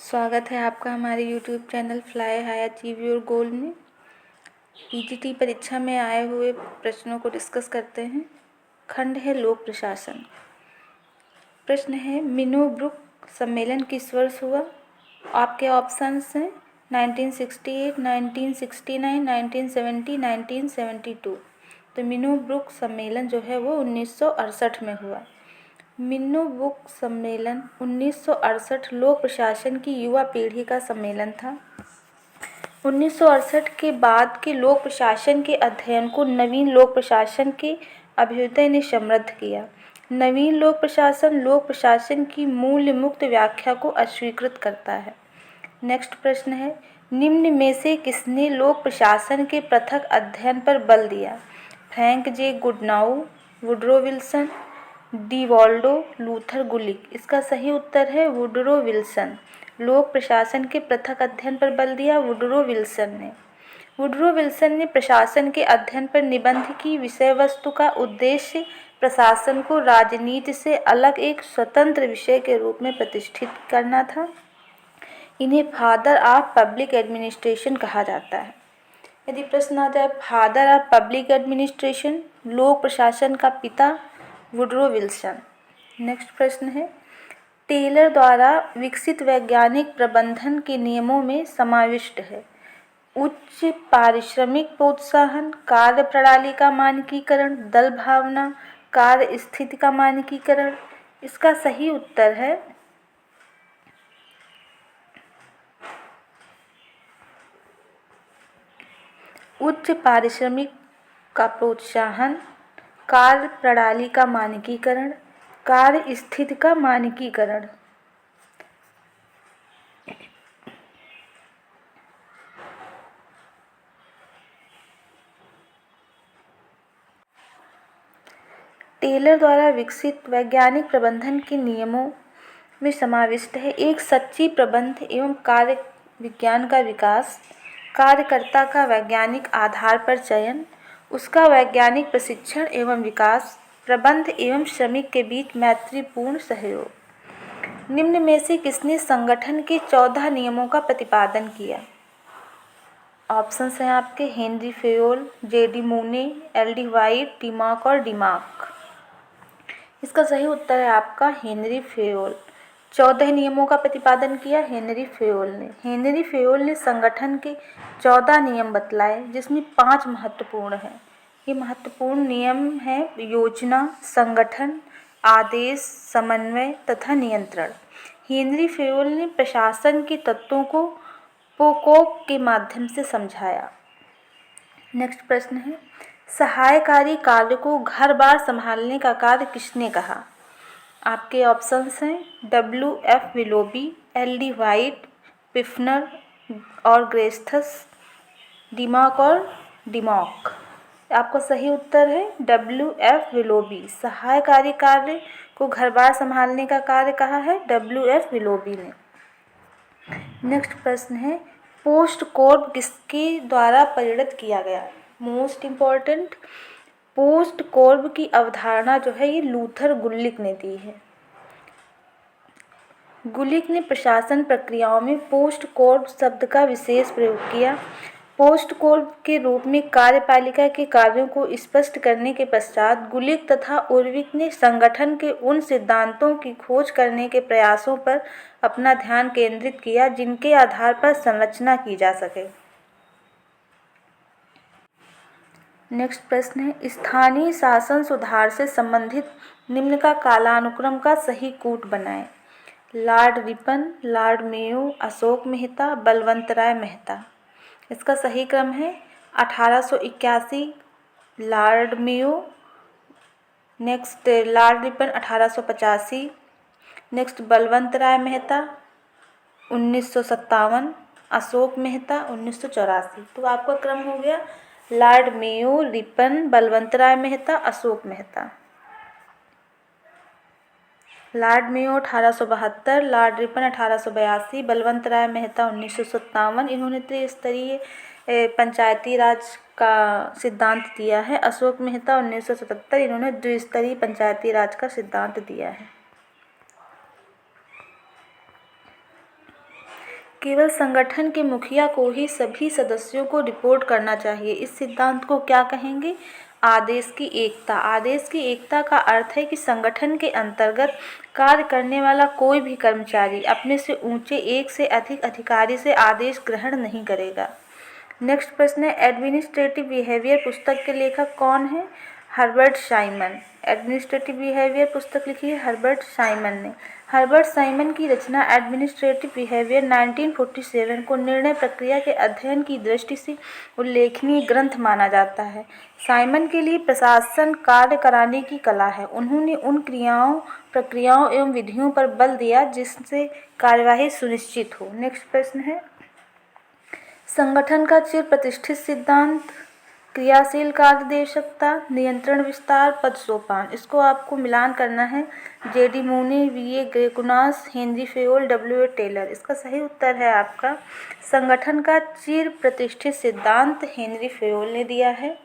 स्वागत है आपका हमारे YouTube channel fly high achieve your goal में। पीजीटी परीक्षा में आए हुए प्रश्नों को डिस्कस करते हैं। खंड है लोक प्रशासन। प्रश्न है मिनोब्रुक सम्मेलन किस वर्ष हुआ। आपके ऑप्शंस हैं 1968, 1969, 1970, 1972। तो मिनोब्रुक सम्मेलन जो है वो 1968 में हुआ। मिनोब्रुक सम्मेलन 1968 लोक प्रशासन की युवा पीढ़ी का सम्मेलन था। 1968 के बाद के लोक प्रशासन के अध्ययन को नवीन लोक प्रशासन के अभ्युदय ने समृद्ध किया। नवीन लोक प्रशासन की मूल्य मुक्त व्याख्या को अस्वीकृत करता है। नेक्स्ट प्रश्न है निम्न में से किसने लोक प्रशासन के पृथक अध्ययन पर बल दिया। Frank J Goodnow, Woodrow Wilson, D Waldo, Luther Gulick. इसका सही उत्तर है वुडरो विल्सन। लोक प्रशासन के पृथक अध्ययन पर बल दिया वुडरो विल्सन ने। वुडरो विल्सन ने प्रशासन के अध्ययन पर निबंध की विषय वस्तु का उद्देश्य प्रशासन को राजनीति से अलग एक स्वतंत्र विषय के रूप में प्रतिष्ठित करना था। इन्हें फादर ऑफ पब्लिक एडमिनिस्ट्रेशन कहा जाता है। यदि प्रश्न आ जाए फादर ऑफ पब्लिक एडमिनिस्ट्रेशन, लोक प्रशासन का पिता, वुडरो विल्सन। नेक्स्ट प्रश्न है टेलर द्वारा विकसित वैज्ञानिक प्रबंधन के नियमों में समाविष्ट है उच्च पारिश्रमिक प्रोत्साहन, कार्य प्रणाली का मानकीकरण, दल भावना, कार्य स्थिति का मानकीकरण। इसका सही उत्तर है उच्च पारिश्रमिक का प्रोत्साहन, कार्य प्रणाली का मानकीकरण, कार्य स्थिति का मानकीकरण। टेलर द्वारा विकसित वैज्ञानिक प्रबंधन के नियमों में समाविष्ट है एक सच्ची प्रबंध एवं कार्य विज्ञान का विकास, कार्यकर्ता का वैज्ञानिक आधार पर चयन, उसका वैज्ञानिक प्रशिक्षण एवं विकास, प्रबंध एवं श्रमिक के बीच मैत्रीपूर्ण सहयोग। निम्न में से किसने संगठन के 14 नियमों का प्रतिपादन किया। ऑप्शंस हैं आपके Henri Fayol, J D. Mooney, L D. White, Dimock और डिमाक। इसका सही उत्तर है आपका हेनरी फेयोल। 14 नियमों का प्रतिपादन किया हेनरी फेयोल ने। हेनरी फेयोल ने संगठन के 14 नियम बतलाए जिसमें 5 महत्वपूर्ण हैं। ये महत्वपूर्ण नियम हैं योजना, संगठन, आदेश, समन्वय तथा नियंत्रण। हेनरी फेयोल ने प्रशासन के तत्वों को पोकोक के माध्यम से समझाया। नेक्स्ट प्रश्न है सहायकारी कार्य को घर बार संभालने का कार्य किसने कहा। आपके ऑप्शंस हैं W.F. Willoughby, L.D. वाइट, पिफनर और ग्रेस्थस, डिमाक और डिमॉक। आपका सही उत्तर है W.F. विलोबी। सहायकारी कार्य को घर बार संभालने का कार्य कहा है W.F. विलोबी ने। नेक्स्ट प्रश्न है पोस्ट कोर्प किसके द्वारा परिणत किया गया। मोस्ट इम्पॉर्टेंट पोस्ट कोर्प की अवधारणा जो है ये लूथर गुलिक ने दी है। गुलिक ने प्रशासन प्रक्रियाओं में पोस्ट कोर्प शब्द का विशेष प्रयोग किया। पोस्ट कोर्प के रूप में कार्यपालिका के कार्यों को स्पष्ट करने के पश्चात गुलिक तथा उर्विक ने संगठन के उन सिद्धांतों की खोज करने के प्रयासों पर अपना ध्यान केंद्रित किया जिनके आधार पर संरचना की जा सके। नेक्स्ट प्रश्न है स्थानीय शासन सुधार से संबंधित निम्न का कालानुक्रम का सही कूट बनाएं। Lord Ripon, Lord Mayo, Ashok Mehta, Balwant Rai Mehta. इसका सही क्रम है 1881 Lord Mayo, next Lord Ripon 1885, next Balwant Rai Mehta 1957, Ashok Mehta 1984। तो आपका क्रम हो गया Lord Mayo, Ripon, Balwant Rai Mehta, Ashok Mehta. Lord Mayo 1872, Lord Ripon 1882, Balwant Rai Mehta 1957। इन्होंने त्रिस्तरीय पंचायती राज का सिद्धांत दिया है। अशोक मेहता 1977, इन्होंने द्विस्तरीय पंचायती राज का सिद्धांत दिया है। केवल संगठन के मुखिया को ही सभी सदस्यों को रिपोर्ट करना चाहिए। इस सिद्धांत को क्या कहेंगे? आदेश की एकता। आदेश की एकता का अर्थ है कि संगठन के अंतर्गत कार्य करने वाला कोई भी कर्मचारी अपने से ऊंचे एक से अधिक अधिकारी से आदेश ग्रहण नहीं करेगा। नेक्स्ट प्रश्न है, एडमिनिस्ट्रेटिव बिहेवियर पुस्तक के लेखक कौन है? Herbert Simon. एडमिनिस्ट्रेटिव बिहेवियर पुस्तक लिखी है हर्बर्ट साइमन ने। हर्बर्ट साइमन की रचना एडमिनिस्ट्रेटिव बिहेवियर 1947 को निर्णय प्रक्रिया के अध्ययन की दृष्टि से उल्लेखनीय ग्रंथ माना जाता है। साइमन के लिए प्रशासन कार्य कराने की कला है। उन्होंने उन क्रियाओं, प्रक्रियाओं एवं विधियों पर बल दिया जिससे कार्यवाही सुनिश्चित हो। नेक्स्ट प्रश्न है, संगठन का चिर प्रतिष्ठित सिद्धांत? क्रियाशील कार्यदेशकता, नियंत्रण विस्तार, पद सोपान। इसको आपको मिलान करना है। J D Mooney, V A Graicunas, Henri Fayol, W A Taylor. इसका सही उत्तर है आपका संगठन का चिर प्रतिष्ठित सिद्धांत हेनरी फेयोल ने दिया है।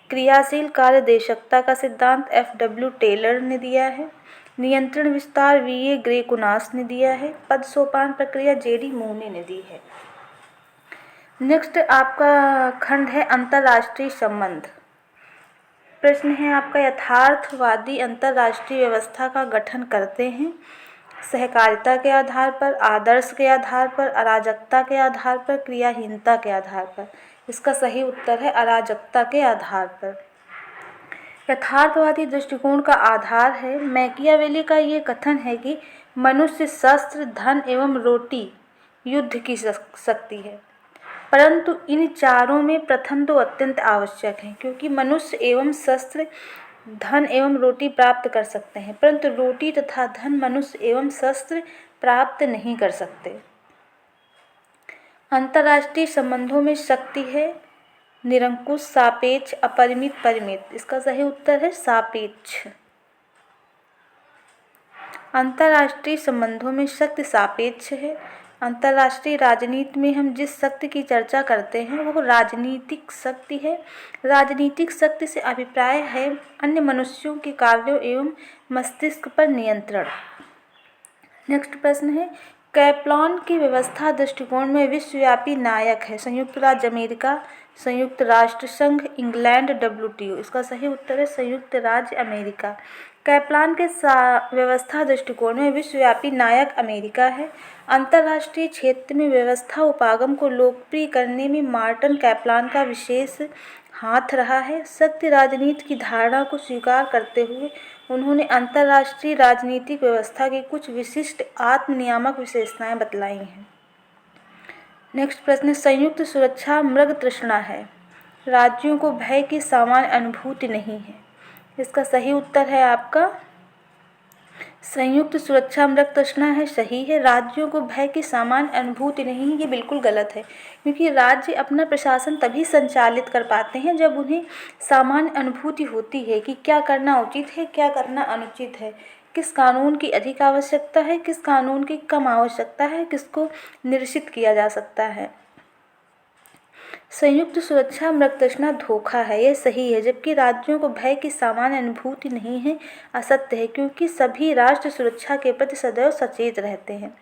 क्रियाशील कार्यदेशकता का सिद्धांत एफ.डब्ल्यू. टेलर ने दिया है। नियंत्रण विस्तार वीए ग्रेकुनास ने दिया है। पद सोपान प्रक्रिया जेडी मूनी ने दी है। नेक्स्ट आपका खंड है अंतर्राष्ट्रीय संबंध। प्रश्न है आपका, यथार्थवादी अंतर्राष्ट्रीय व्यवस्था का गठन करते हैं सहकारिता के आधार पर, आदर्श के आधार पर, अराजकता के आधार पर, क्रियाहीनता के आधार पर। इसका सही उत्तर है अराजकता के आधार पर। यथार्थवादी दृष्टिकोण का आधार है मैकियावेली का ये कथन है कि मनुष्य शस्त्र, धन एवं रोटी युद्ध की शक्ति है, परंतु इन चारों में प्रथम दो अत्यंत आवश्यक हैं, क्योंकि मनुष्य एवं शस्त्र धन एवं रोटी प्राप्त कर सकते हैं, परंतु रोटी तथा धन मनुष्य एवं शस्त्र प्राप्त नहीं कर सकते। अंतर्राष्ट्रीय संबंधों में शक्ति है निरंकुश, सापेक्ष, अपरिमित, परिमित। इसका सही उत्तर है सापेक्ष। अंतर्राष्ट्रीय संबंधों में शक्ति सापेक्ष है। अंतर्राष्ट्रीय राजनीति में हम जिस शक्ति की चर्चा करते हैं वो राजनीतिक शक्ति है। राजनीतिक शक्ति से अभिप्राय है अन्य मनुष्यों के कार्यों एवं मस्तिष्क पर नियंत्रण। नेक्स्ट प्रश्न है, कैप्लान की व्यवस्था दृष्टिकोण में विश्वव्यापी नायक है संयुक्त राज्य अमेरिका, संयुक्त राष्ट्र संघ, इंग्लैंड, WTO। इसका सही उत्तर है संयुक्त राज्य अमेरिका। कैप्लान के व्यवस्था दृष्टिकोण में विश्वव्यापी नायक अमेरिका है। अंतर्राष्ट्रीय क्षेत्र में व्यवस्था उपागम को लोकप्रिय करने में मार्टिन कैप्लान का विशेष हाथ रहा है। शक्ति राजनीति की धारणा को स्वीकार करते हुए उन्होंने अंतर्राष्ट्रीय राजनीतिक व्यवस्था की कुछ विशिष्ट आत्मनियामक विशेषताएं बतलाई हैं। नेक्स्ट प्रश्न, संयुक्त सुरक्षा मृग तृष्णा है, राज्यों को भय की सामान्य अनुभूति नहीं है। इसका सही उत्तर है आपका संयुक्त सुरक्षा मृग तृष्णा है, सही है। राज्यों को भय की सामान्य अनुभूति नहीं है, ये बिल्कुल गलत है, क्योंकि राज्य अपना प्रशासन तभी संचालित कर पाते हैं जब उन्हें सामान्य अनुभूति होती है कि क्या करना उचित है, क्या करना अनुचित है, किस कानून की अधिक आवश्यकता है, किस कानून की कम आवश्यकता है, किसको निरसित किया जा सकता है। संयुक्त सुरक्षा मृग तृष्णा धोखा है, यह सही है, जबकि राज्यों को भय की सामान्य अनुभूति नहीं है, असत्य है, क्योंकि सभी राष्ट्र सुरक्षा के प्रति सदैव सचेत रहते हैं।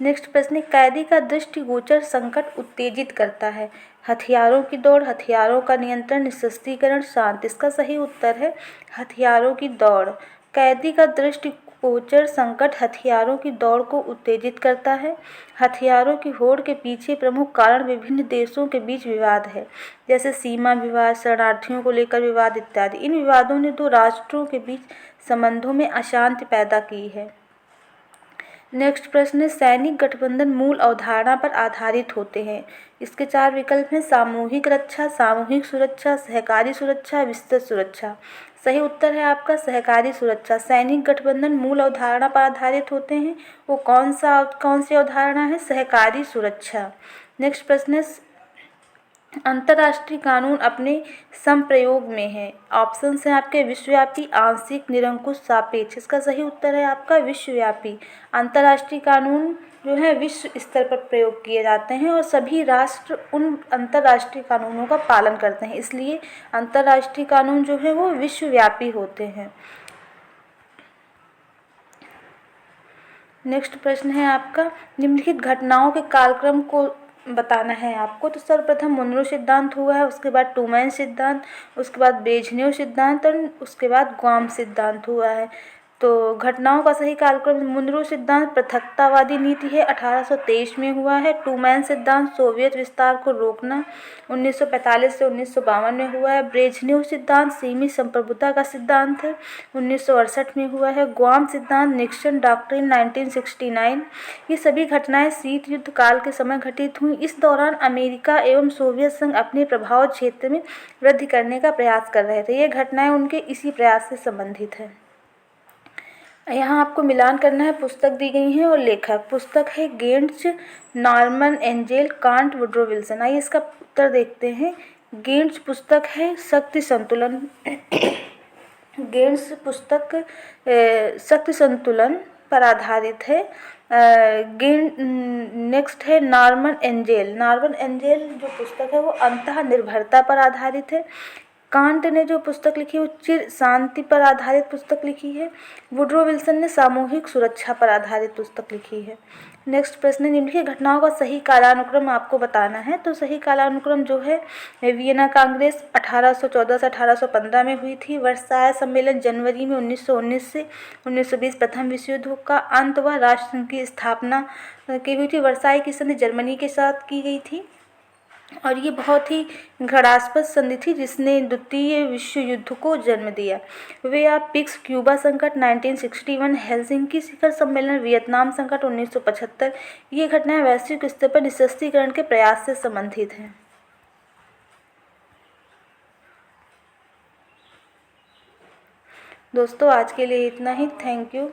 नेक्स्ट प्रश्न, कैदी का दृष्टिगोचर संकट उत्तेजित करता है, हथियारों की दौड़, हथियारों का नियंत्रण, निःशस्त्रीकरण, शांति। इसका सही उत्तर है हथियारों की दौड़। कैदी का दृष्टिगोचर संकट हथियारों की दौड़ को उत्तेजित करता है। हथियारों की होड़ के पीछे प्रमुख कारण विभिन्न देशों के बीच विवाद है, जैसे सीमा विवाद, शरणार्थियों को लेकर विवाद इत्यादि। इन विवादों ने दो राष्ट्रों के बीच संबंधों में अशांति पैदा की है। नेक्स्ट प्रश्न, सैनिक गठबंधन मूल अवधारणा पर आधारित होते हैं। इसके चार विकल्प हैं, सामूहिक रक्षा, सामूहिक सुरक्षा, सहकारी सुरक्षा, विस्तृत सुरक्षा। सही उत्तर है आपका सहकारी सुरक्षा। सैनिक गठबंधन मूल अवधारणा पर आधारित होते हैं, वो कौन सी अवधारणा है? सहकारी सुरक्षा। नेक्स्ट प्रश्न है, अंतर्राष्ट्रीय कानून अपने संप्रयोग में है। ऑप्शन हैं आपके विश्वव्यापी, आंशिक, निरंकुश, सापेक्ष। इसका सही उत्तर है आपका विश्वव्यापी। अंतर्राष्ट्रीय कानून जो है विश्व स्तर पर प्रयोग किए जाते हैं और सभी राष्ट्र उन अंतर्राष्ट्रीय कानूनों का पालन करते हैं, इसलिए अंतर्राष्ट्रीय कानून जो है वो विश्वव्यापी होते हैं। नेक्स्ट प्रश्न है आपका, निम्नलिखित घटनाओं के कालक्रम को बताना है आपको। तो सर्वप्रथम मुनरो सिद्धांत हुआ है, उसके बाद टूमैन सिद्धांत, उसके बाद ब्रेजनेव सिद्धांत और उसके बाद ग्वाम सिद्धांत हुआ है। तो घटनाओं का सही कालक्रम, मुनरो सिद्धांत पृथकतावादी नीति है, 1823 में हुआ है। टूमैन सिद्धांत सोवियत विस्तार को रोकना, 1945 से 1952 में हुआ है। ब्रेजनेव सिद्धांत सीमित संप्रभुता का सिद्धांत है, 1968 में हुआ है। ग्वाम सिद्धांत निक्सन डॉक्ट्रिन, 1969। ये सभी घटनाएं शीत युद्ध काल के समय घटित हुई। इस दौरान अमेरिका एवं सोवियत संघ अपने प्रभाव क्षेत्र में वृद्धि करने का प्रयास कर रहे थे। ये घटनाएं उनके इसी प्रयास से संबंधित है। यहाँ आपको मिलान करना है, पुस्तक दी गई है और लेखक। पुस्तक है Gentz, Norman Angell, Kant, Woodrow Wilson. आइए इसका उत्तर देखते हैं। गेंट्स पुस्तक है शक्ति संतुलन। गेंट्स पुस्तक शक्ति संतुलन पर आधारित है। नेक्स्ट है नॉर्मन एंजेल। नॉर्मन एंजेल जो पुस्तक है वो अंतः निर्भरता पर आधारित है। कांट ने जो पुस्तक लिखी वो चिर शांति पर आधारित पुस्तक लिखी है। वुड्रो विल्सन ने सामूहिक सुरक्षा पर आधारित पुस्तक लिखी है। नेक्स्ट प्रश्न है, निम्नलिखित घटनाओं का सही कालानुक्रम आपको बताना है। तो सही कालानुक्रम जो है, वियना कांग्रेस 1814 से 1815 में हुई थी। वर्साय सम्मेलन जनवरी में 1919 से 1920 प्रथम विश्व युद्ध का अंत व राष्ट्रसंघ की स्थापना की हुई थी। वर्साय की संधि जर्मनी के साथ की गई थी और ये बहुत ही घृणास्पद संधि थी जिसने द्वितीय विश्व युद्ध को जन्म दिया। वे आप पिक्स क्यूबा संकट 1961, हेलसिंकी शिखर सम्मेलन, वियतनाम संकट 1975। ये घटनाएं वैश्विक स्तर पर निःशस्त्रीकरण के प्रयास से संबंधित हैं। दोस्तों आज के लिए इतना ही। Thank you.